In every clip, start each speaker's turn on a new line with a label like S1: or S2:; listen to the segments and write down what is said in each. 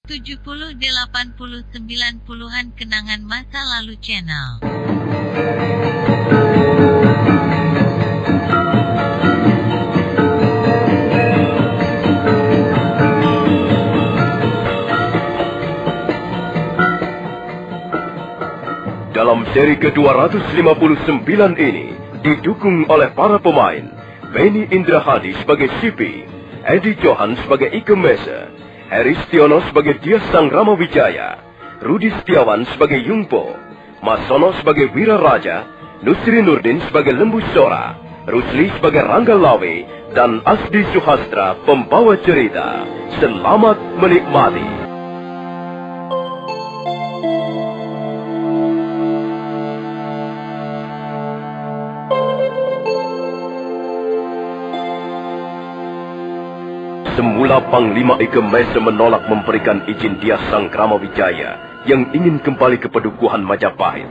S1: 70, 80, 90-an kenangan masa lalu channel.
S2: Dalam seri ke-259 ini, didukung oleh para pemain, Benny Indrahadi sebagai Sipi, Edi Johan sebagai Ike Mese, Heri Stiono sebagai Dias Sang Ramawijaya, Rudi Setiawan sebagai Yungpo, Masono sebagai Wira Raja, Nusri Nurdin sebagai Lembu Sora, Rusli sebagai Rangga Lawe, dan Asdi Suhastra pembawa cerita. Selamat menikmati. Semula Panglima Ike Mese menolak memberikan izin Dias Sang Ramawijaya yang ingin kembali ke Pedukuhan Majapahit.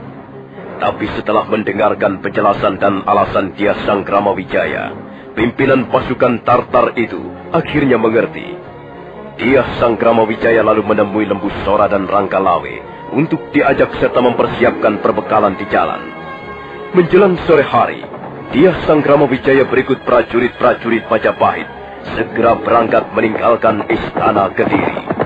S2: Tapi setelah mendengarkan penjelasan dan alasan Dias Sang Ramawijaya, pimpinan pasukan Tartar itu akhirnya mengerti. Dias Sang Ramawijaya lalu menemui Lembu Sora dan Rangga Lawe untuk diajak serta mempersiapkan perbekalan di jalan. Menjelang sore hari, Dias Sang Ramawijaya berikut prajurit-prajurit Majapahit segera berangkat meninggalkan Istana Kediri.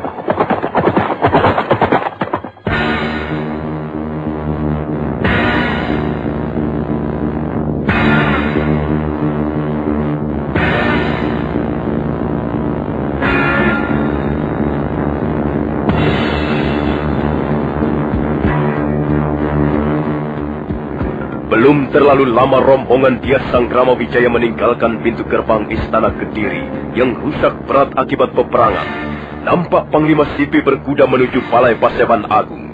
S2: Belum terlalu lama rombongan Dias Sang Ramawijaya meninggalkan pintu gerbang Istana Kediri yang rusak berat akibat peperangan. Nampak Panglima Sipi berkuda menuju Balai Paseban Agung.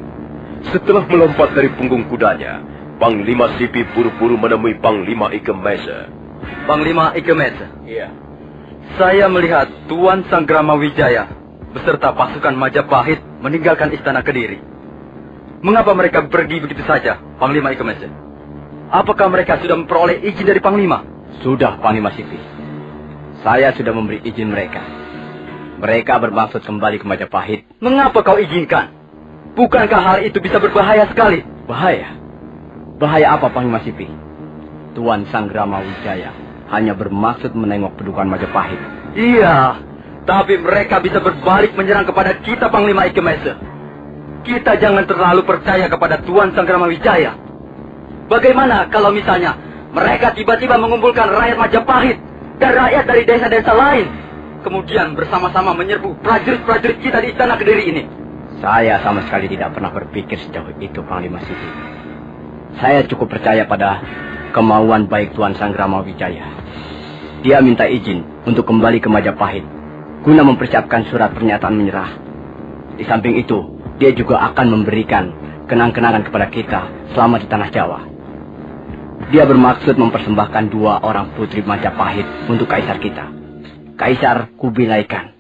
S2: Setelah melompat dari punggung kudanya, Panglima Sipi buru-buru menemui Panglima Ike Mese.
S3: Panglima Ike Mese.
S2: Iya.
S3: Saya melihat Tuan Sang Ramawijaya beserta pasukan Majapahit meninggalkan Istana Kediri. Mengapa mereka pergi begitu saja, Panglima Ike Mese? Apakah mereka sudah memperoleh izin dari Panglima?
S4: Sudah, Panglima Sipi. Saya sudah memberi izin mereka. Mereka bermaksud kembali ke Majapahit.
S3: Mengapa kau izinkan? Bukankah hal itu bisa berbahaya sekali?
S4: Bahaya? Bahaya apa, Panglima Sipi? Tuan Sang Ramawijaya hanya bermaksud menengok Pedukuhan Majapahit.
S3: Iya, tapi mereka bisa berbalik menyerang kepada kita, Panglima Ike Mese. Kita jangan terlalu percaya kepada Tuan Sang Ramawijaya. Bagaimana kalau misalnya mereka tiba-tiba mengumpulkan rakyat Majapahit dan rakyat dari desa-desa lain, kemudian bersama-sama menyerbu prajurit-prajurit kita di Istana Kediri ini?
S4: Saya sama sekali tidak pernah berpikir sejauh itu, Panglima Sipi. Saya cukup percaya pada kemauan baik Tuan Sang Ramawijaya. Dia minta izin untuk kembali ke Majapahit guna mempersiapkan surat pernyataan menyerah. Di samping itu, dia juga akan memberikan kenang-kenangan kepada kita selama di Tanah Jawa. Dia bermaksud mempersembahkan 2 orang putri Majapahit untuk kaisar kita, Kaisar Kubilai Khan.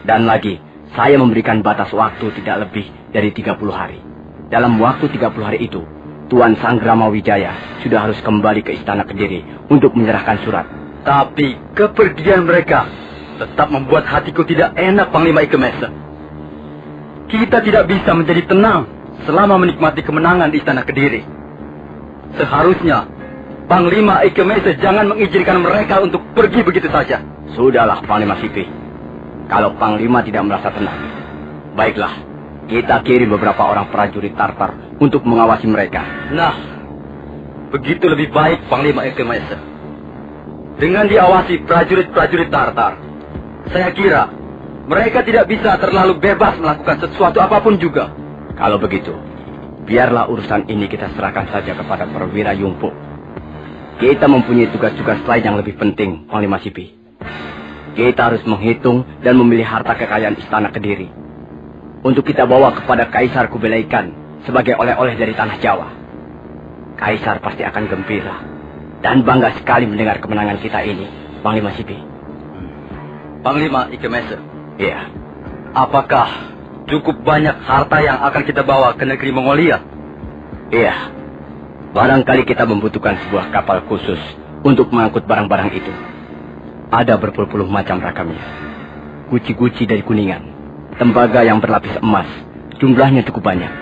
S4: Dan lagi, saya memberikan batas waktu tidak lebih dari 30 hari. Dalam waktu 30 hari itu, Tuan Sang Ramawijaya sudah harus kembali ke Istana Kediri untuk menyerahkan surat.
S3: Tapi kepergian mereka tetap membuat hatiku tidak enak, Panglima Ike Mese. Kita tidak bisa menjadi tenang selama menikmati kemenangan di Istana Kediri. Seharusnya Panglima Ike Mese jangan mengizinkan mereka untuk pergi begitu saja.
S4: Sudahlah, Panglima Sipi. Kalau Panglima tidak merasa tenang, baiklah, kita kirim beberapa orang prajurit Tartar untuk mengawasi mereka.
S3: Nah, begitu lebih baik, Panglima Ike Mese. Dengan diawasi prajurit-prajurit Tartar, saya kira mereka tidak bisa terlalu bebas melakukan sesuatu apapun juga.
S4: Kalau begitu, biarlah urusan ini kita serahkan saja kepada perwira Yungpo. Kita mempunyai tugas-tugas lain yang lebih penting, Panglima Sipi. Kita harus menghitung dan memilih harta kekayaan Istana Kediri untuk kita bawa kepada Kaisar Kubilai Khan sebagai oleh-oleh dari Tanah Jawa. Kaisar pasti akan gembira dan bangga sekali mendengar kemenangan kita ini, Panglima Sipi.
S3: Panglima Ike Mese.
S4: Iya.
S3: Apakah cukup banyak harta yang akan kita bawa ke negeri Mongolia?
S4: Iya. Barangkali kita membutuhkan sebuah kapal khusus untuk mengangkut barang-barang itu. Ada berpuluh-puluh macam rakamnya. Guci-guci dari Kuningan, tembaga yang berlapis emas. Jumlahnya cukup banyak.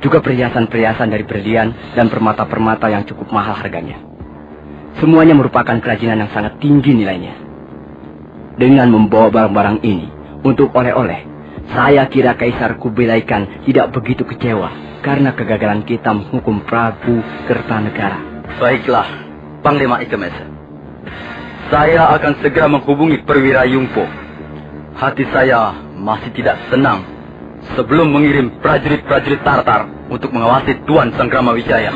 S4: Juga perhiasan-perhiasan dari berlian dan permata-permata yang cukup mahal harganya. Semuanya merupakan kerajinan yang sangat tinggi nilainya. Dengan membawa barang-barang ini untuk oleh-oleh, saya kira Kaisar Kubilai Khan tidak begitu kecewa karena kegagalan kita menghukum Prabu Kertanegara.
S3: Baiklah, Panglima Ike Mese. Saya akan segera menghubungi Perwira Yungpo. Hati saya masih tidak senang sebelum mengirim prajurit-prajurit Tartar untuk mengawasi Tuan Sangramawijaya.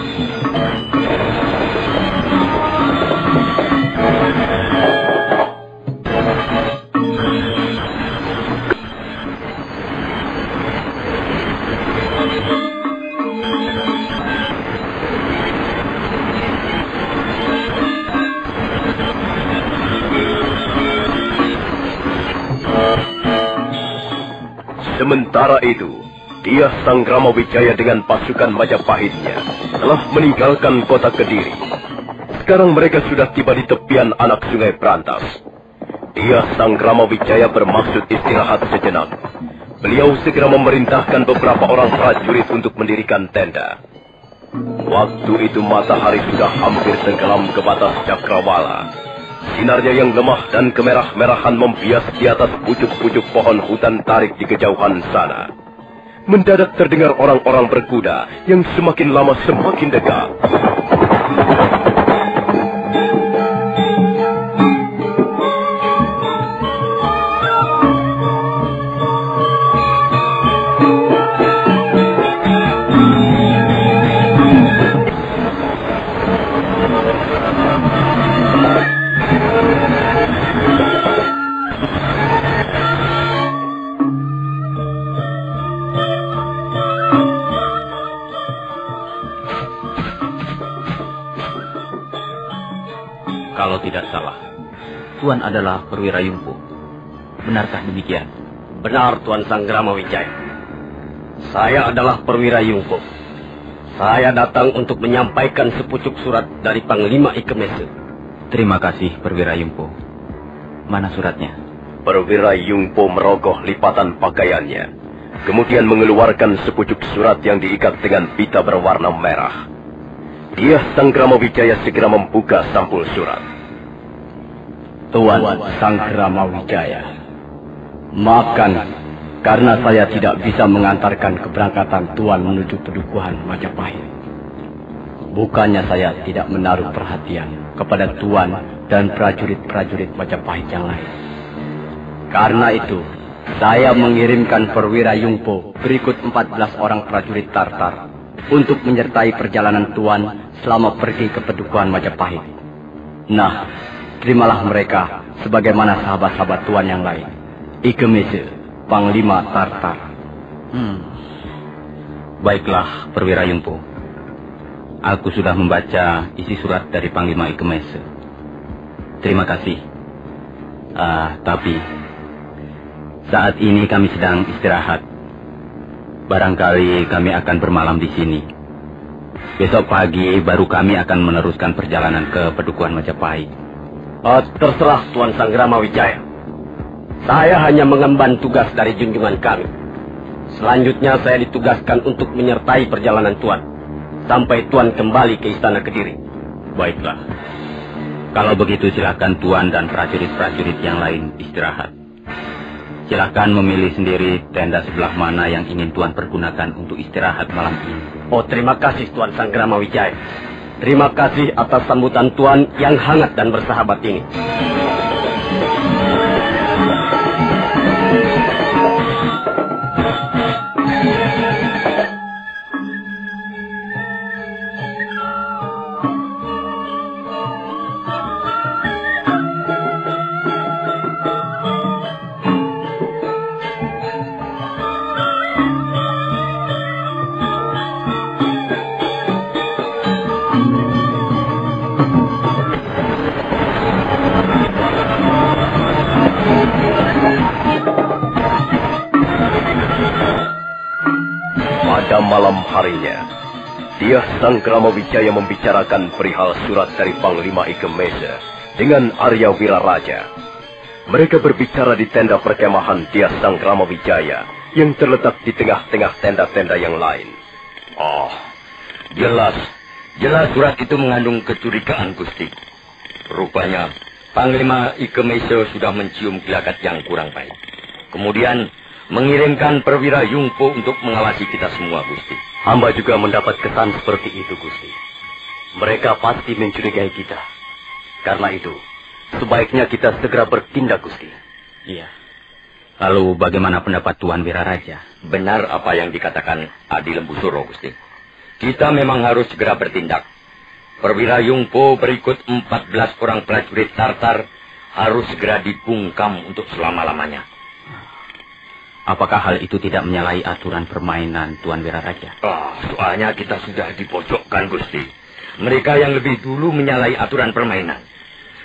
S2: Sementara itu, Diah Sangramawijaya dengan pasukan Majapahitnya telah meninggalkan kota Kediri. Sekarang mereka sudah tiba di tepian anak sungai Brantas. Diah Sangramawijaya bermaksud istirahat sejenak. Beliau segera memerintahkan beberapa orang prajurit untuk mendirikan tenda. Waktu itu matahari sudah hampir tenggelam ke batas cakrawala. Sinarnya yang lemah dan kemerah-merahan membias di atas pucuk-pucuk pohon hutan tarik di kejauhan sana. Mendadak terdengar orang-orang berkuda yang semakin lama semakin dekat.
S5: Kalau tidak salah, Tuan adalah Perwira Yungpo. Benarkah demikian?
S4: Benar, Tuan Sangramawijaya. Saya adalah Perwira Yungpo. Saya datang untuk menyampaikan sepucuk surat dari Panglima Ike Mese.
S5: Terima kasih, Perwira Yungpo. Mana suratnya?
S2: Perwira Yungpo merogoh lipatan pakaiannya, kemudian mengeluarkan sepucuk surat yang diikat dengan pita berwarna merah. Diah Sangramawijaya segera membuka sampul surat.
S4: Tuan Sangramawijaya, maafkan karena saya tidak bisa mengantarkan keberangkatan Tuan menuju Pedukuhan Majapahit. Bukannya saya tidak menaruh perhatian kepada Tuan dan prajurit-prajurit Majapahit yang lain. Karena itu, saya mengirimkan Perwira Yungpo berikut 14 orang prajurit Tartar untuk menyertai perjalanan Tuan selama pergi ke Pedukuhan Majapahit. Nah, terimalah mereka sebagaimana sahabat-sahabat Tuan yang lain. Ike Mese, Panglima Tartar.
S5: Baiklah, Perwira Yungpo. Aku sudah membaca isi surat dari Panglima Ike Mese. Terima kasih. Tapi saat ini kami sedang istirahat. Barangkali kami akan bermalam di sini. Besok pagi baru kami akan meneruskan perjalanan ke Pedukuhan Majapahit.
S4: Terserah Tuan Sangramawijaya. Saya hanya mengemban tugas dari junjungan kami. Selanjutnya saya ditugaskan untuk menyertai perjalanan Tuan sampai Tuan kembali ke Istana Kediri.
S5: Baiklah. Kalau begitu silakan Tuan dan prajurit-prajurit yang lain istirahat. Silakan memilih sendiri tenda sebelah mana yang ingin Tuan pergunakan untuk istirahat malam ini.
S4: Terima kasih Tuan Sangramawijaya. Terima kasih atas sambutan Tuan yang hangat dan bersahabat ini.
S2: Pada malam harinya, Diah Sangramawijaya membicarakan perihal surat dari Panglima Ike Mese dengan Arya Wiraraja. Mereka berbicara di tenda perkemahan Dia Sangkrama Wijaya yang terletak di tengah-tengah tenda-tenda yang lain.
S6: Oh, jelas surat itu mengandung kecurigaan, Gusti. Rupanya Panglima Ike Mese sudah mencium gelagat yang kurang baik. Kemudian mengirimkan perwira Yungpo untuk mengawasi kita semua, Gusti.
S4: Hamba juga mendapat kesan seperti itu, Gusti. Mereka pasti mencurigai kita. Karena itu, sebaiknya kita segera bertindak, Gusti.
S5: Iya. Lalu bagaimana pendapat Tuan Wiraraja?
S6: Benar apa yang dikatakan Adi Lembusuro, Gusti. Kita memang harus segera bertindak. Perwira Yungpo berikut 14 orang prajurit Tartar harus segera dibungkam untuk selama-lamanya.
S5: Apakah hal itu tidak menyalahi aturan permainan Tuan Wiraraja?
S6: Soalnya kita sudah dipojokkan, Gusti. Mereka yang lebih dulu menyalahi aturan permainan.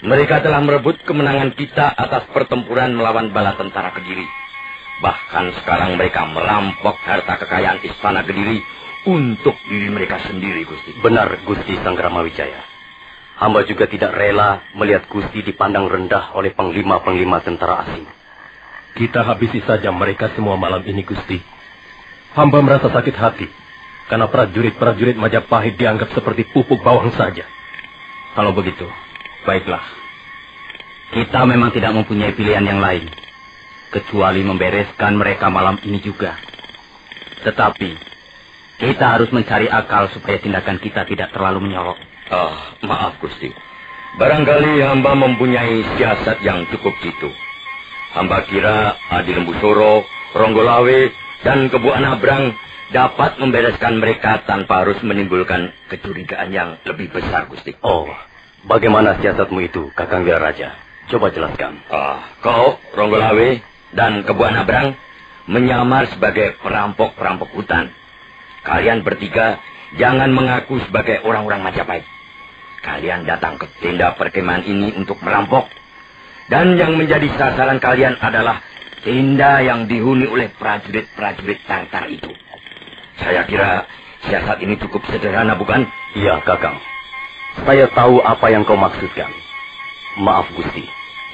S6: Mereka telah merebut kemenangan kita atas pertempuran melawan bala tentara Kediri. Bahkan sekarang mereka merampok harta kekayaan istana Kediri untuk diri mereka sendiri, Gusti.
S4: Benar, Gusti Sangkrama Wijaya. Hamba juga tidak rela melihat Gusti dipandang rendah oleh panglima-panglima tentara asing.
S2: Kita habisi saja mereka semua malam ini, Gusti. Hamba merasa sakit hati, karena prajurit-prajurit Majapahit dianggap seperti pupuk bawang saja.
S5: Kalau begitu, baiklah. Kita memang tidak mempunyai pilihan yang lain, kecuali membereskan mereka malam ini juga. Tetapi, kita harus mencari akal supaya tindakan kita tidak terlalu menyolok.
S6: Maaf, Gusti. Barangkali hamba mempunyai siasat yang cukup jitu. Hamba kira Adi Lembusuro, Ronggolawe, dan Kebu Anabrang dapat membereskan mereka tanpa harus menimbulkan kecurigaan yang lebih besar, Gusti.
S4: Oh, bagaimana siasatmu itu, Kakang Wiraraja? Coba jelaskan.
S6: Kau, Ronggolawe, dan Kebu Anabrang menyamar sebagai perampok-perampok hutan. Kalian bertiga jangan mengaku sebagai orang-orang Majapahit. Kalian datang ke tenda perkemahan ini untuk merampok. Dan yang menjadi sasaran kalian adalah tenda yang dihuni oleh prajurit-prajurit Tartar itu. Saya kira siasat ini cukup sederhana, bukan?
S4: Iya, Kakang. Saya tahu apa yang kau maksudkan. Maaf, Gusti.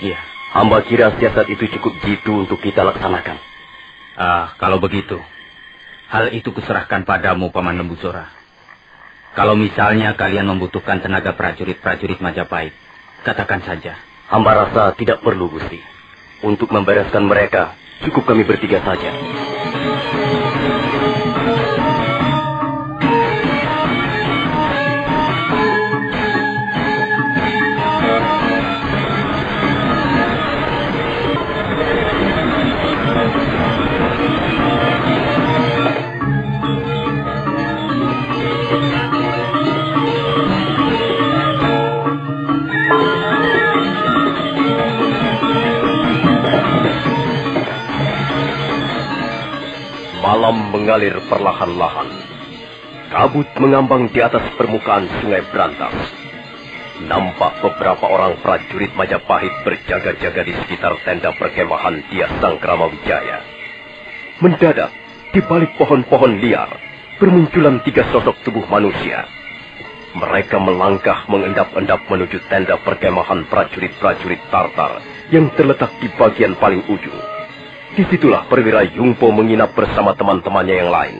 S5: Iya.
S4: Hamba kira siasat itu cukup jitu untuk kita laksanakan.
S5: Kalau begitu, hal itu kuserahkan padamu, Paman Lembusura. Kalau misalnya kalian membutuhkan tenaga prajurit-prajurit Majapahit, katakan saja.
S4: Hamba rasa tidak perlu, Gusti. Untuk membereskan mereka, cukup kami bertiga saja.
S2: Malam mengalir perlahan-lahan. Kabut mengambang di atas permukaan Sungai Brantas. Nampak beberapa orang prajurit Majapahit berjaga-jaga di sekitar tenda perkemahan Dia Sangkrama Wijaya. Mendadak, di balik pohon-pohon liar, bermunculan 3 sosok tubuh manusia. Mereka melangkah mengendap-endap menuju tenda perkemahan prajurit-prajurit Tartar yang terletak di bagian paling ujung. Disitulah perwira Yungpo menginap bersama teman-temannya yang lain.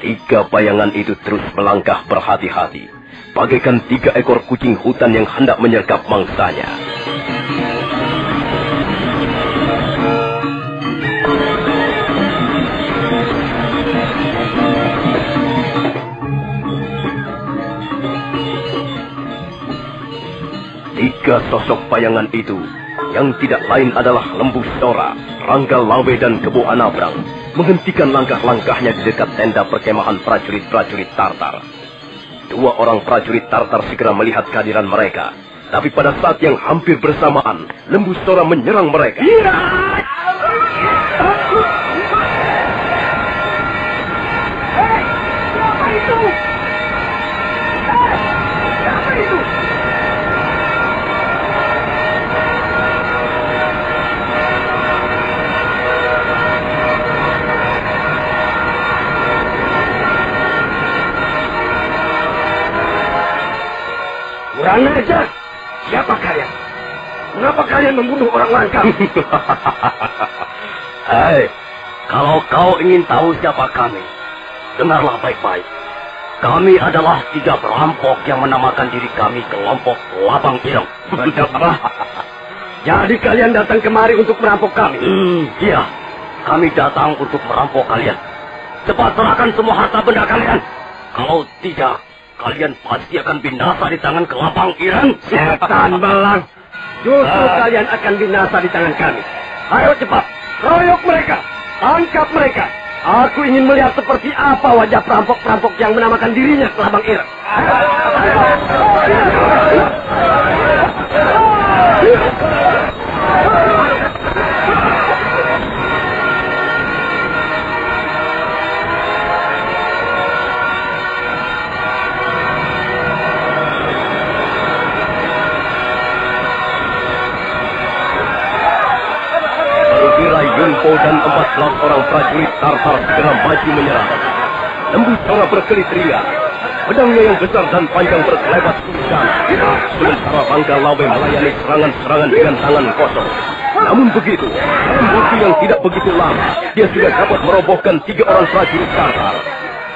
S2: 3 bayangan itu terus melangkah berhati-hati, bagaikan 3 ekor kucing hutan yang hendak menyergap mangsanya. Tiga sosok bayangan itu yang tidak lain adalah Lembusura, Ranggalawe, dan Kebu Anabrang menghentikan langkah-langkahnya di dekat tenda perkemahan prajurit-prajurit Tartar. 2 orang prajurit Tartar segera melihat kehadiran mereka, tapi pada saat yang hampir bersamaan, Lembusura menyerang mereka.
S6: Kurang ajar! Siapa kalian?
S3: Mengapa kalian membunuh orang-orang kami?
S2: Hei, kalau kau ingin tahu siapa kami, dengarlah baik-baik. Kami adalah 3 perampok yang menamakan diri kami kelompok Labang Ireng.
S3: Jadi kalian datang kemari untuk merampok kami?
S2: Iya, kami datang untuk merampok kalian. Cepat serahkan semua harta benda kalian. Kalau tidak, kalian pasti akan binasa di tangan Kelabang Ireng.
S3: Setan belang. Justru kalian akan binasa di tangan kami. Ayo cepat, royok mereka. Tangkap mereka. Aku ingin melihat seperti apa wajah perampok-perampok yang menamakan dirinya Kelabang Ireng.
S2: Yungpo dan 14 orang prajurit Tartar segera maju menyerang. Lembu Sora berkelit ria. Pedangnya yang besar dan panjang berkelebat hujan. Sementara Rangga Lawe melayani serangan-serangan dengan tangan kosong. Namun begitu, dalam waktu yang tidak begitu lama, dia sudah dapat merobohkan 3 orang prajurit Tartar.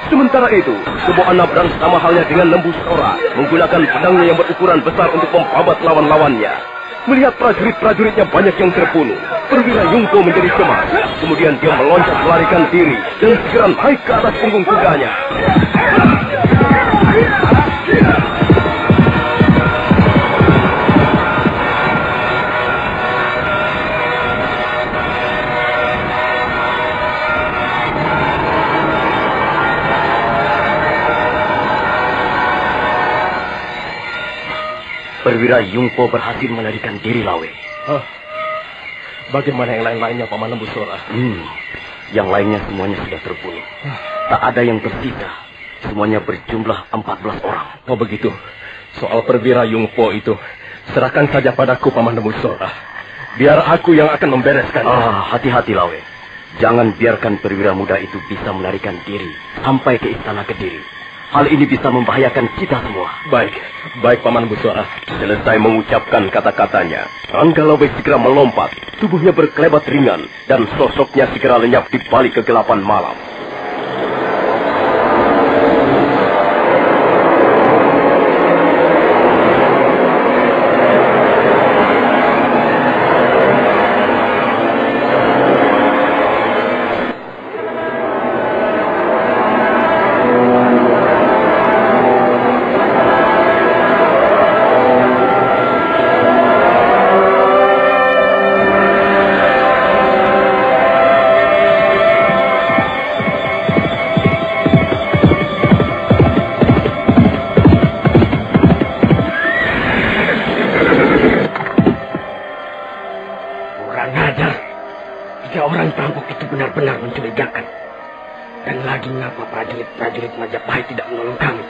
S2: Sementara itu, Kebo Anabrang sama halnya dengan Lembu Sora menggunakan pedangnya yang berukuran besar untuk membabat lawan-lawannya. Melihat prajurit-prajuritnya banyak yang terbunuh, Perwira Yungpo menjadi cemas. Kemudian dia meloncat melarikan diri dan segera naik ke atas punggung kudanya. Perwira Yungpo berhasil melarikan diri, Lawe.
S3: Bagaimana yang lain-lainnya, Paman Lembu Sora?
S2: Yang lainnya semuanya sudah terbunuh. Tak ada yang tersisa. Semuanya berjumlah 14 orang.
S3: Oh begitu. Soal Perwira Yungpo itu, serahkan saja padaku, Paman Lembu Sora. Biar aku yang akan membereskan.
S2: Hati-hati, Lawe. Jangan biarkan perwira muda itu bisa melarikan diri sampai ke istana Kediri. Hal ini bisa membahayakan kita semua.
S3: Baik, Paman Lembu Sora.
S2: Selesai mengucapkan kata-katanya, Rangga Lawe segera melompat. Tubuhnya berkelebat ringan dan sosoknya segera lenyap di balik kegelapan malam.
S3: Prajurit Majapahit tidak menolong kami.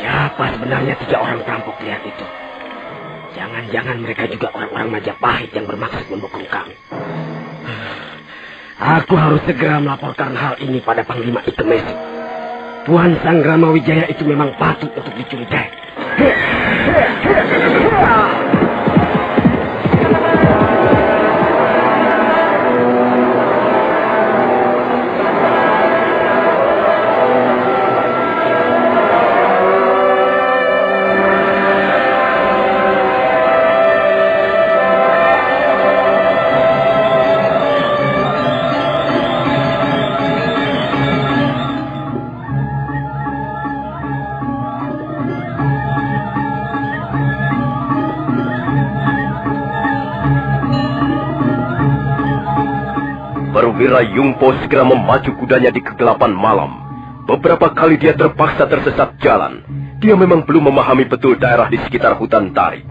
S3: Siapa sebenarnya 3 orang perampok lihat itu? Jangan-jangan mereka juga orang-orang Majapahit yang bermaksud membokong kami. Aku harus segera melaporkan hal ini pada Panglima Ikemese. Tuan Sanggrama Wijaya itu memang patut untuk dicurigai.
S2: Perwira Yungpo segera memacu kudanya di kegelapan malam. Beberapa kali dia terpaksa tersesat jalan. Dia memang belum memahami betul daerah di sekitar hutan tarik.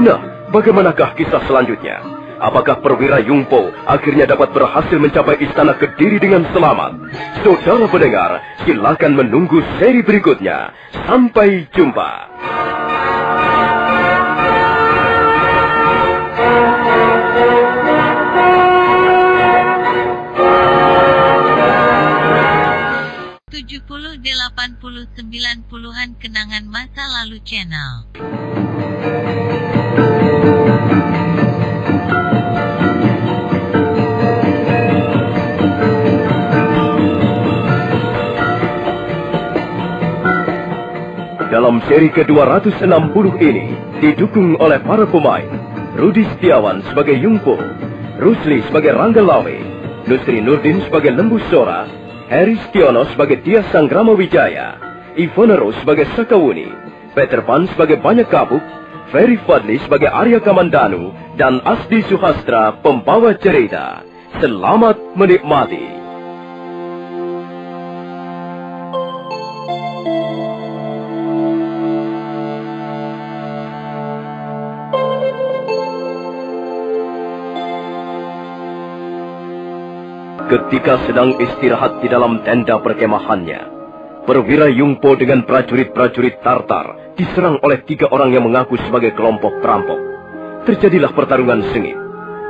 S2: Nah, bagaimanakah kisah selanjutnya? Apakah Perwira Yungpo akhirnya dapat berhasil mencapai istana Kediri dengan selamat? Saudara pendengar, silakan menunggu seri berikutnya. Sampai jumpa.
S1: 70, 80, 90-an kenangan masa lalu channel.
S2: Dalam seri ke-260 ini didukung oleh para pemain Rudi Setiawan sebagai Yungpo, Rusli sebagai Rangga Lawe, Nusri Nurdin sebagai Lembu Sora, Heri Stiono sebagai Tias Sanggrama Wijaya, Ivonero sebagai Sakawuni, Peter Pan sebagai Banyak Kabuk, Ferry Fadli sebagai Arya Kamandanu, dan Asdi Suhastra pembawa cerita. Selamat menikmati. Ketika sedang istirahat di dalam tenda perkemahannya, perwira Yungpo dengan prajurit-prajurit Tartar diserang oleh 3 orang yang mengaku sebagai kelompok perampok. Terjadilah pertarungan sengit.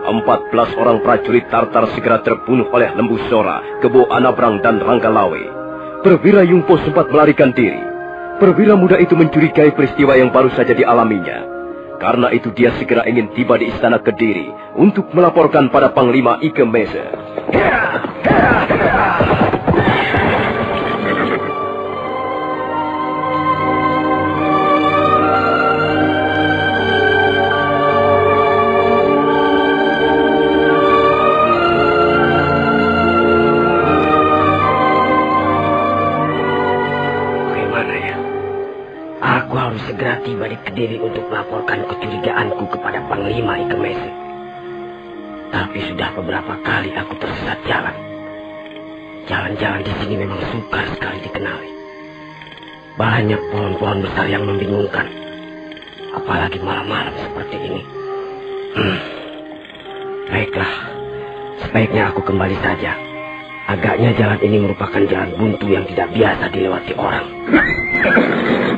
S2: 14 orang prajurit Tartar segera terbunuh oleh Lembu Sora, Kebo Anabrang, dan Rangga Lawe. Perwira Yungpo sempat melarikan diri. Perwira muda itu mencurigai peristiwa yang baru saja dialaminya. Karena itu dia segera ingin tiba di istana Kediri untuk melaporkan pada Panglima Ike Mese.
S7: Segera tiba di Kediri untuk melaporkan kecurigaanku kepada Panglima Ike Mese. Tapi sudah beberapa kali aku tersesat jalan. Jalan-jalan di sini memang sukar sekali dikenali. Banyak pohon-pohon besar yang membingungkan. Apalagi malam-malam seperti ini. Baiklah, sebaiknya aku kembali saja. Agaknya jalan ini merupakan jalan buntu yang tidak biasa dilewati orang.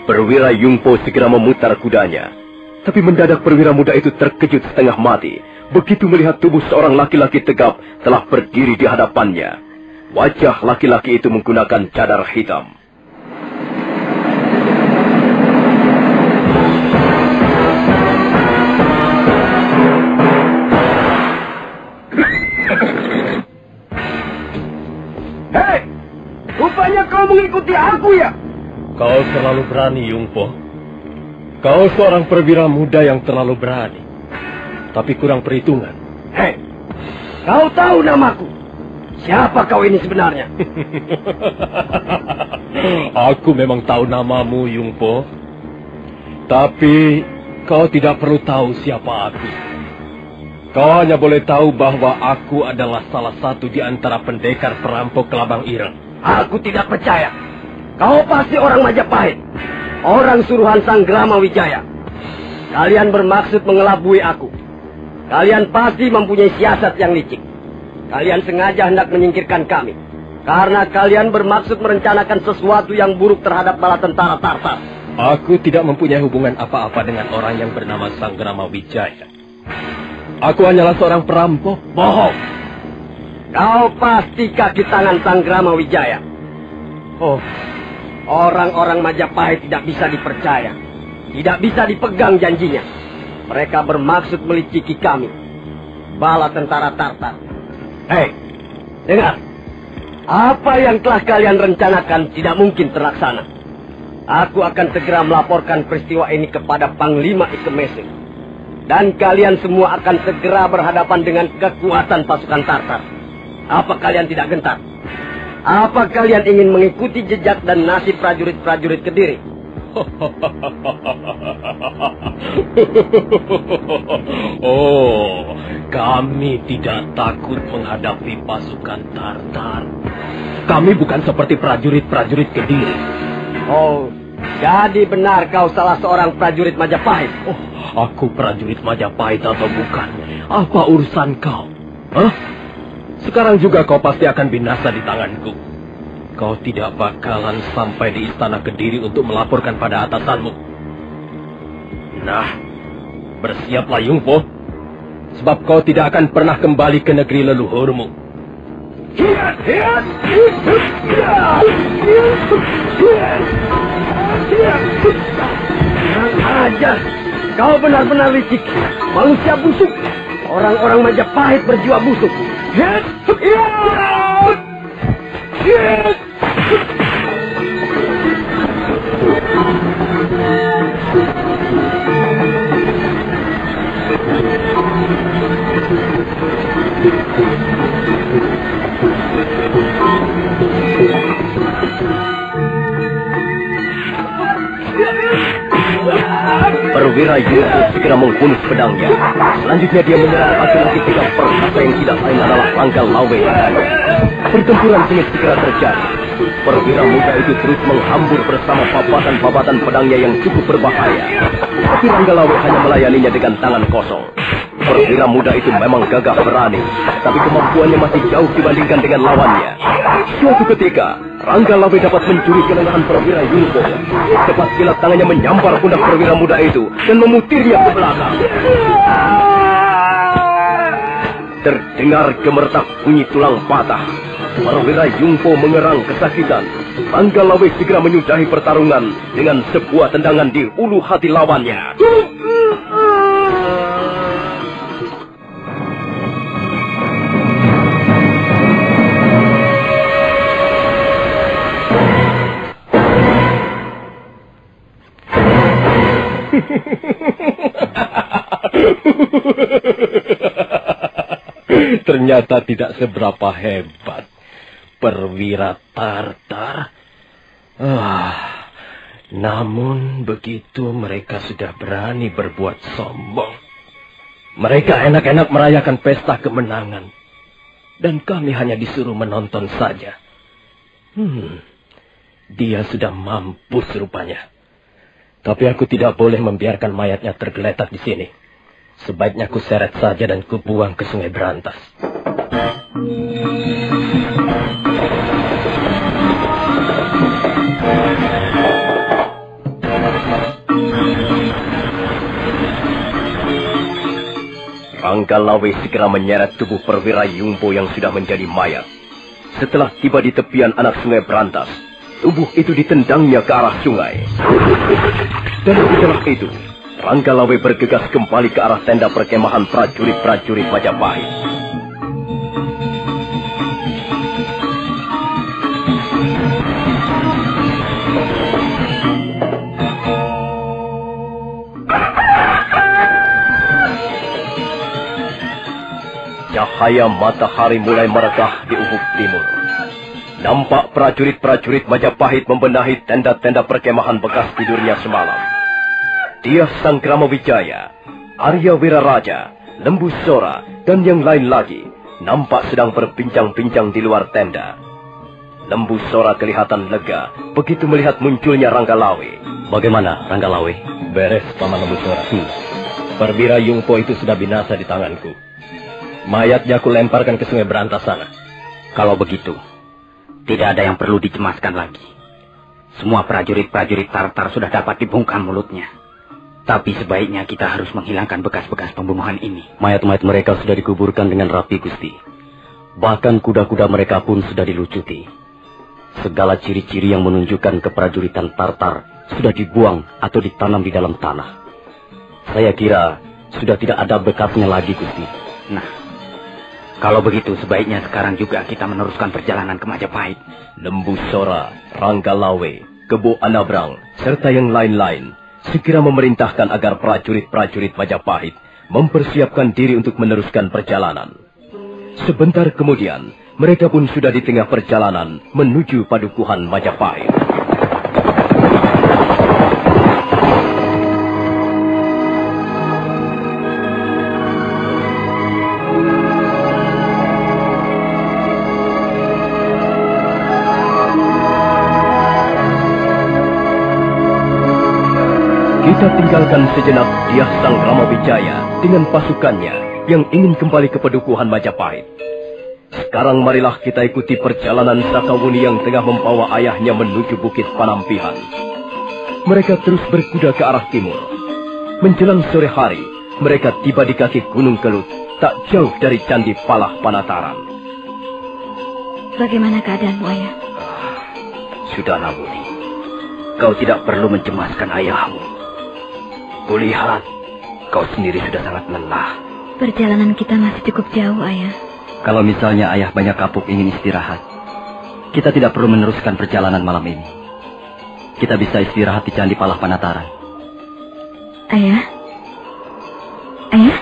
S2: Perwira Yungpo segera memutar kudanya. Tapi mendadak perwira muda itu terkejut setengah mati begitu melihat tubuh seorang laki-laki tegap telah berdiri di hadapannya. Wajah laki-laki itu menggunakan cadar hitam.
S3: Hei! Rupanya kau mengikuti aku ya?
S8: Kau terlalu berani, Yungpo. Kau seorang perwira muda yang terlalu berani. Tapi kurang perhitungan.
S7: Hei, kau tahu namaku? Siapa kau ini sebenarnya?
S8: Aku memang tahu namamu, Yungpo. Tapi kau tidak perlu tahu siapa aku. Kau hanya boleh tahu bahwa aku adalah salah satu di antara pendekar perampok Kelabang Ireng.
S7: Aku tidak percaya. Kau pasti orang Majapahit, orang suruhan Sanggrama Wijaya. Kalian bermaksud mengelabui aku. Kalian pasti mempunyai siasat yang licik. Kalian sengaja hendak menyingkirkan kami. Karena kalian bermaksud merencanakan sesuatu yang buruk terhadap bala tentara Tartar.
S8: Aku tidak mempunyai hubungan apa-apa dengan orang yang bernama Sanggrama Wijaya. Aku hanyalah seorang perampok.
S7: Bohong. Kau pasti kaki tangan Sanggrama Wijaya. Oh, orang-orang Majapahit tidak bisa dipercaya. Tidak bisa dipegang janjinya. Mereka bermaksud meliciki kami, bala tentara Tartar. Hei, dengar. Apa yang telah kalian rencanakan tidak mungkin terlaksana. Aku akan segera melaporkan peristiwa ini kepada Panglima Ike Mese. Dan kalian semua akan segera berhadapan dengan kekuatan pasukan Tartar. Apa kalian tidak gentar? Apa kalian ingin mengikuti jejak dan nasib prajurit-prajurit Kediri?
S8: Oh, kami tidak takut menghadapi pasukan Tartar. Kami bukan seperti prajurit-prajurit Kediri.
S7: Oh, jadi benar kau salah seorang prajurit Majapahit?
S8: Oh, aku prajurit Majapahit atau bukan? Apa urusan kau? Hah? Sekarang juga kau pasti akan binasa di tanganku. Kau tidak bakalan sampai di istana Kediri untuk melaporkan pada atasanmu. Nah, bersiaplah Yungpo. Sebab kau tidak akan pernah kembali ke negeri leluhurmu.
S3: Hiat, hiat, hiat, hiat.
S7: ajar. Kau benar-benar licik. Manusia busuk. Orang-orang Majapahit berjiwa busuk.
S2: Perwira Yungpo segera menghunus pedangnya. Selanjutnya dia menyerang laki-laki tiga perkasa yang tidak lain adalah Rangga Lawe. Pertempuran sengit segera terjadi. Perwira muda itu terus menghambur bersama babatan-babatan pedangnya yang cukup berbahaya. Tapi Rangga Lawe hanya melayaninya dengan tangan kosong. Perwira muda itu memang gagah berani, tapi kemampuannya masih jauh dibandingkan dengan lawannya. Suatu ketika, Rangga Lawe dapat mencuri kelengahan perwira Yungpo. Cepat kilat tangannya menyambar pundak perwira muda itu dan memutirnya ke belakang. Terdengar gemertak bunyi tulang patah. Perwira Yungpo mengerang kesakitan. Rangga Lawe segera menyudahi pertarungan dengan sebuah tendangan di ulu hati lawannya.
S8: Ternyata tidak seberapa hebat perwira Tartar. Namun begitu mereka sudah berani berbuat sombong. Mereka enak-enak merayakan pesta kemenangan. Dan kami hanya disuruh menonton saja. Dia sudah mampus rupanya. Tapi aku tidak boleh membiarkan mayatnya tergeletak di sini. Sebaiknya ku seret saja dan ku buang ke Sungai Berantas.
S2: Rangga Lawe segera menyeret tubuh perwira Yungpo yang sudah menjadi mayat. Setelah tiba di tepian anak Sungai Berantas, tubuh itu ditendangnya ke arah sungai. Dan setelah itu, Rangga Lawe bergegas kembali ke arah tenda perkemahan prajurit-prajurit Majapahit. Cahaya matahari mulai merekah di ufuk timur. Nampak prajurit-prajurit Majapahit membenahi tenda-tenda perkemahan bekas tidurnya semalam. Dia Sanggrama Wijaya, Arya Wiraraja, Lembu Sora, dan yang lain lagi nampak sedang berbincang-bincang di luar tenda. Lembu Sora kelihatan lega begitu melihat munculnya Rangga Lawe.
S8: Bagaimana, Rangga Lawe? Beres, Paman Lembu Sora. Perwira Yungpo itu sudah binasa di tanganku. Mayatnya aku lemparkan ke Sungai Berantas sana.
S5: Kalau begitu, tidak ada yang perlu dicemaskan lagi. Semua prajurit-prajurit Tartar sudah dapat dibungkam mulutnya. Tapi sebaiknya kita harus menghilangkan bekas-bekas pembunuhan ini.
S8: Mayat-mayat mereka sudah dikuburkan dengan rapi, Gusti. Bahkan kuda-kuda mereka pun sudah dilucuti. Segala ciri-ciri yang menunjukkan keprajuritan Tartar sudah dibuang atau ditanam di dalam tanah. Saya kira sudah tidak ada bekasnya lagi, Gusti.
S5: Nah, kalau begitu sebaiknya sekarang juga kita meneruskan perjalanan ke Majapahit.
S2: Lembu Sora, Rangga Lawe, Kebo Anabrang, serta yang lain-lain segera memerintahkan agar prajurit-prajurit Majapahit mempersiapkan diri untuk meneruskan perjalanan. Sebentar kemudian, mereka pun sudah di tengah perjalanan menuju padukuhan Majapahit. Kita tinggalkan sejenak Dyah Sanggrama Wijaya dengan pasukannya yang ingin kembali ke padukuhan Majapahit. Sekarang marilah kita ikuti perjalanan Sakawuni yang tengah membawa ayahnya menuju Bukit Panampihan. Mereka terus berkuda ke arah timur. Menjelang sore hari, mereka tiba di kaki Gunung Kelut, tak jauh dari Candi Palah Panataran.
S9: Bagaimana keadaanmu, Ayah?
S4: Sudahlah, Budi. Kau tidak perlu mencemaskan ayahmu. Kulihat, kau sendiri sudah sangat lelah.
S9: Perjalanan kita masih cukup jauh, Ayah.
S4: Kalau misalnya Ayah Banyak Kapuk ingin istirahat, kita tidak perlu meneruskan perjalanan malam ini. Kita bisa istirahat di Candi Palah Panataran.
S9: Ayah? Ayah?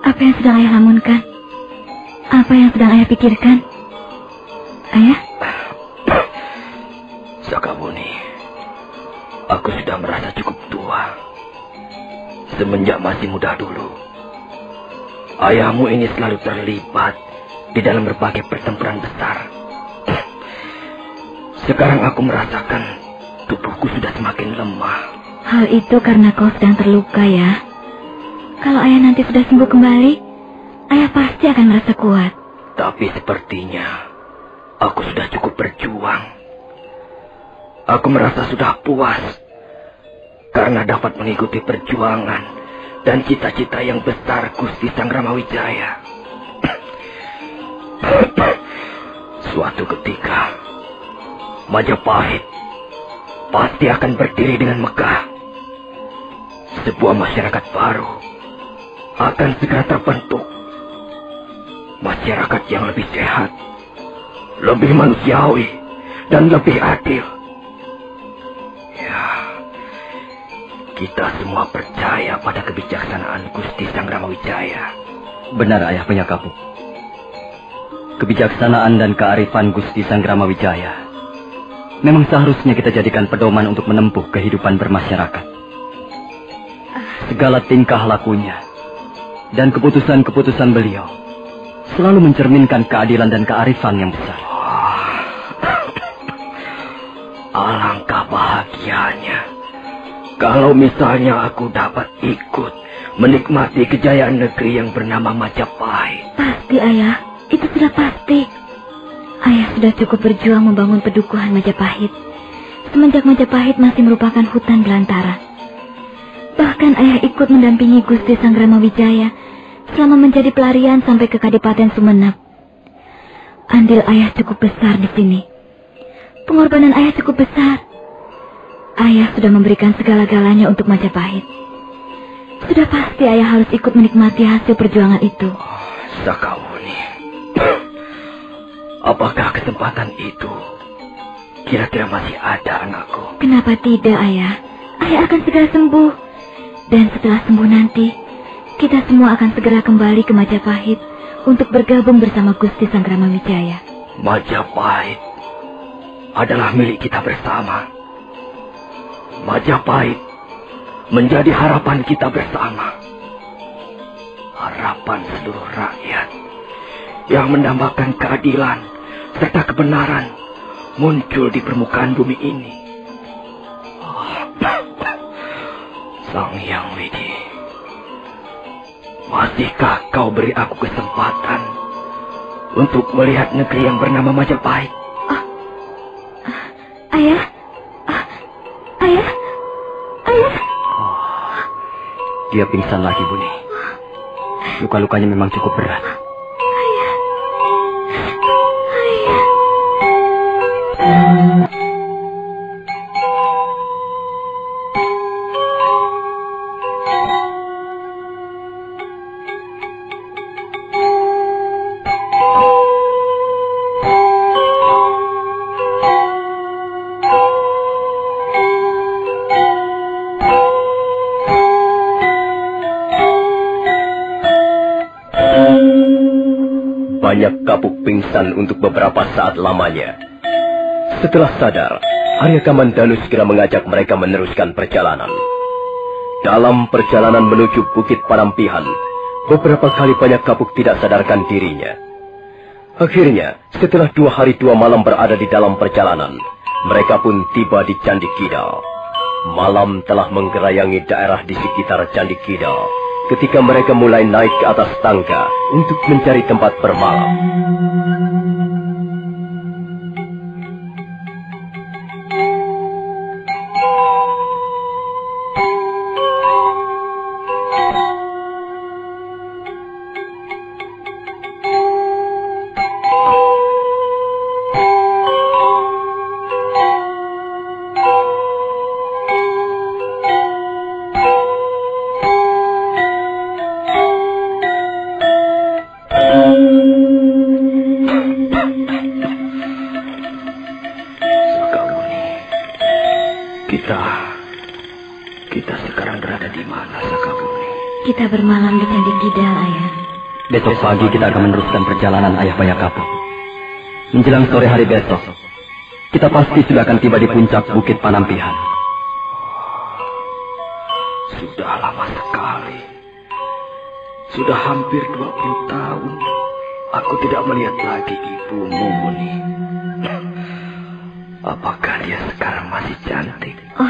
S9: Apa yang sedang Ayah lamunkan? Apa yang sedang Ayah pikirkan? Ayah?
S2: Sakabuni, aku sudah merasa cukup tua. Semenjak masih muda dulu, ayahmu ini selalu terlibat di dalam berbagai pertempuran besar. Sekarang aku merasakan tubuhku sudah semakin lemah.
S9: Hal itu karena kau sedang terluka, ya. Kalau Ayah nanti sudah sembuh kembali, Ayah pasti akan merasa kuat.
S2: Tapi sepertinya aku sudah cukup berjuang. Aku merasa sudah puas karena dapat mengikuti perjuangan dan cita-cita yang besar Gusti Sang Ramawijaya. Suatu ketika, Majapahit pasti akan berdiri dengan megah. Sebuah masyarakat baru akan segera terbentuk. Masyarakat yang lebih sehat, lebih manusiawi, dan lebih adil. Ya, kita semua percaya pada kebijaksanaan Gusti Sang Ramawijaya.
S4: Benar, Ayah Banyak Kapuk. Kebijaksanaan dan kearifan Gusti Sang Ramawijaya memang seharusnya kita jadikan pedoman untuk menempuh kehidupan bermasyarakat. Segala tingkah lakunya dan keputusan-keputusan beliau selalu mencerminkan keadilan dan kearifan yang besar.
S2: Alangkah bahagianya kalau misalnya aku dapat ikut menikmati kejayaan negeri yang bernama Majapahit.
S9: Pasti, Ayah. Itu sudah pasti. Ayah sudah cukup berjuang membangun pedukuhan Majapahit semenjak Majapahit masih merupakan hutan belantara. Bahkan Ayah ikut mendampingi Gusti Sang Ramawijaya selama menjadi pelarian sampai ke Kadipaten Sumenep. Andil Ayah cukup besar di sini. Pengorbanan Ayah cukup besar. Ayah sudah memberikan segala-galanya untuk Majapahit. Sudah pasti Ayah harus ikut menikmati hasil perjuangan itu.
S2: Sakawuni, apakah kesempatan itu kira-kira masih ada, anakku?
S9: Kenapa tidak, Ayah? Ayah akan segera sembuh. Dan setelah sembuh nanti, kita semua akan segera kembali ke Majapahit untuk bergabung bersama Gusti Sang Ramawijaya.
S2: Majapahit adalah milik kita bersama. Majapahit menjadi harapan kita bersama. Harapan seluruh rakyat yang mendambakan keadilan serta kebenaran muncul di permukaan bumi ini. Sang Hyang Widi, masihkah kau beri aku kesempatan untuk melihat negeri yang bernama Majapahit?
S9: Ayah? Ayah? Ayah?
S4: Dia pingsan lagi, Buni. Luka-lukanya memang cukup berat.
S9: Ayah.
S2: Banyak Kapuk pingsan untuk beberapa saat lamanya. Setelah sadar, Arya Kamandanu segera mengajak mereka meneruskan perjalanan. Dalam perjalanan menuju Bukit Parampihan, beberapa kali Banyak Kapuk tidak sadarkan dirinya. Akhirnya, setelah 2 hari 2 malam berada di dalam perjalanan, mereka pun tiba di Candi Kidal. Malam telah menggerayangi daerah di sekitar Candi Kidal ketika mereka mulai naik ke atas tangga untuk mencari tempat bermalam.
S7: Kita sekarang berada di mana, Sakawuni?
S9: Kita bermalam di Candi Kidal, Ayah.
S4: Besok pagi kita akan meneruskan perjalanan Ayah Banyak Kapuk. Menjelang sore hari besok, kita pasti sudah akan tiba di puncak Bukit Panampihan.
S7: Sudah lama sekali. Sudah hampir 20 tahun. Aku tidak melihat lagi ibumu, Muni. Apakah dia sekarang masih cantik?
S9: Oh,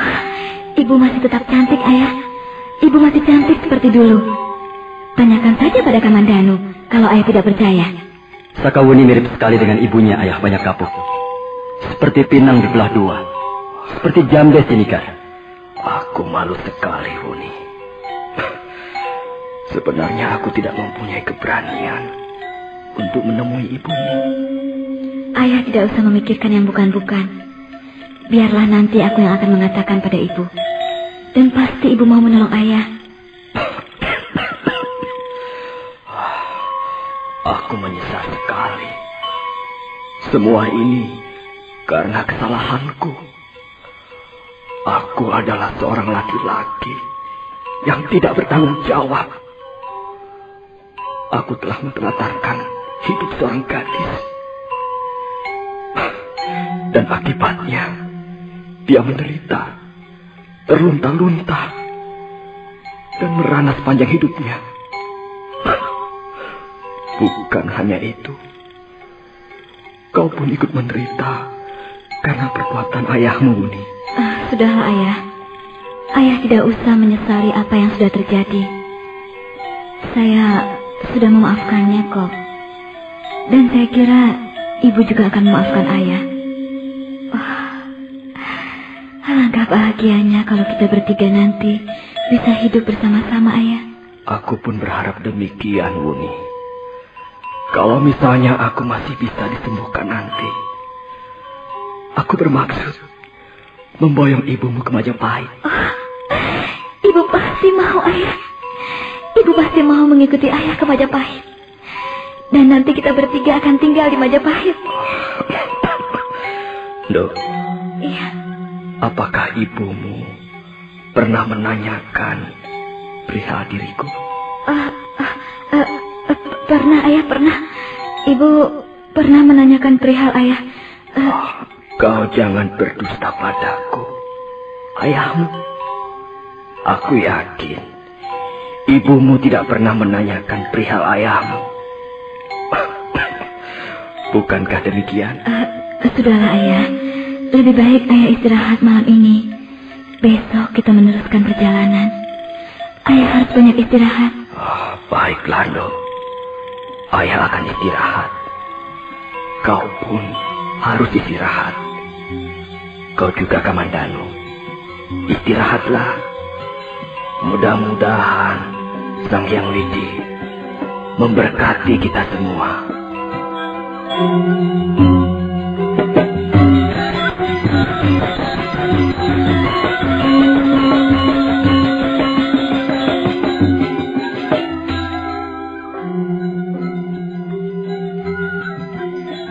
S9: ibu masih tetap cantik, Ayah. Ibu masih cantik seperti dulu. Tanyakan saja pada Kamandanu, kalau Ayah tidak percaya.
S4: Sakawuni mirip sekali dengan ibunya Ayah Banyak Kapuk. Seperti pinang dibelah dua. Seperti jambe sinikar.
S7: Aku malu sekali, Muni. Sebenarnya aku tidak mempunyai keberanian untuk menemui ibumu.
S9: Ayah tidak usah memikirkan yang bukan-bukan. Biarlah nanti aku yang akan mengatakan pada ibu. Dan pasti ibu mau menolong Ayah.
S7: Aku menyesal sekali. Semua ini karena kesalahanku. Aku adalah seorang laki-laki yang tidak bertanggung jawab. Aku telah menelantarkan hidup seorang gadis. Dan akibatnya, dia menderita, terlunta-lunta, dan merana sepanjang hidupnya. Bukan hanya itu, kau pun ikut menderita karena perbuatan ayahmu, Muni.
S9: Sudahlah, Ayah. Ayah tidak usah menyesali apa yang sudah terjadi. Saya sudah memaafkannya kok. Dan saya kira ibu juga akan memaafkan Ayah. Alangkah bahagianya kalau kita bertiga nanti bisa hidup bersama-sama, Ayah.
S7: Aku pun berharap demikian, Muni. Kalau misalnya aku masih bisa disembuhkan nanti, aku bermaksud memboyong ibumu ke Majapahit.
S9: Ibu pasti mau, Ayah. Ibu pasti mau mengikuti Ayah ke Majapahit. Dan nanti kita bertiga akan tinggal di Majapahit.
S7: Dok.
S9: Iya.
S7: Apakah ibumu pernah menanyakan perihal diriku?
S9: Pernah, Ayah, pernah. Ibu pernah menanyakan perihal Ayah.
S7: Kau jangan berdusta padaku, ayahmu. Aku yakin ibumu tidak pernah menanyakan perihal ayahmu. Bukankah demikian?
S9: Sudahlah, Ayah. Lebih baik Ayah istirahat malam ini. Besok kita meneruskan perjalanan. Ayah harus banyak istirahat.
S7: Baiklah, Dok. Ayah akan istirahat. Kau pun harus istirahat. Kau juga, Kamandanu. Istirahatlah. Mudah-mudahan Sang Hyang Widi memberkati kita semua.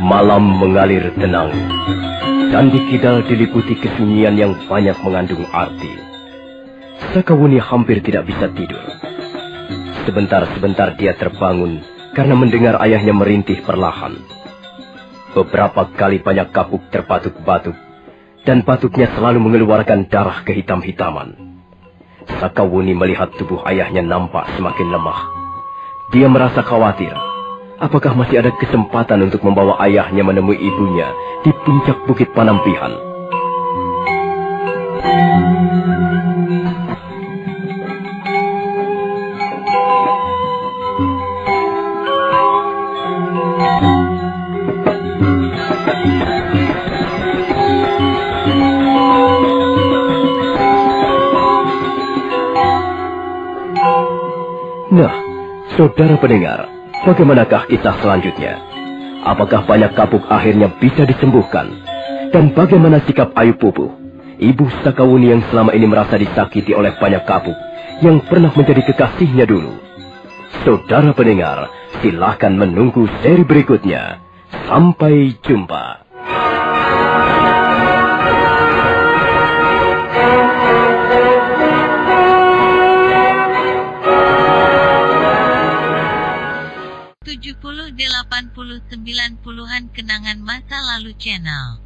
S2: Malam mengalir tenang. Candi Kidal diliputi kesunyian yang banyak mengandung arti. Sakawuni hampir tidak bisa tidur. Sebentar-sebentar dia terbangun karena mendengar ayahnya merintih perlahan. Beberapa kali Banyak Kapuk terbatuk-batuk, dan batuknya selalu mengeluarkan darah kehitam-hitaman. Sakawuni melihat tubuh ayahnya nampak semakin lemah. Dia merasa khawatir. Apakah masih ada kesempatan untuk membawa ayahnya menemui ibunya di puncak Bukit Panampihan? Nah, saudara pendengar, bagaimanakah kisah selanjutnya? Apakah Banyak Kapuk akhirnya bisa disembuhkan? Dan bagaimana sikap Ayu Pupuh, ibu Sakawuni yang selama ini merasa disakiti oleh Banyak Kapuk, yang pernah menjadi kekasihnya dulu? Saudara pendengar, silahkan menunggu seri berikutnya. Sampai jumpa.
S1: 70 80 90-an kenangan masa lalu channel.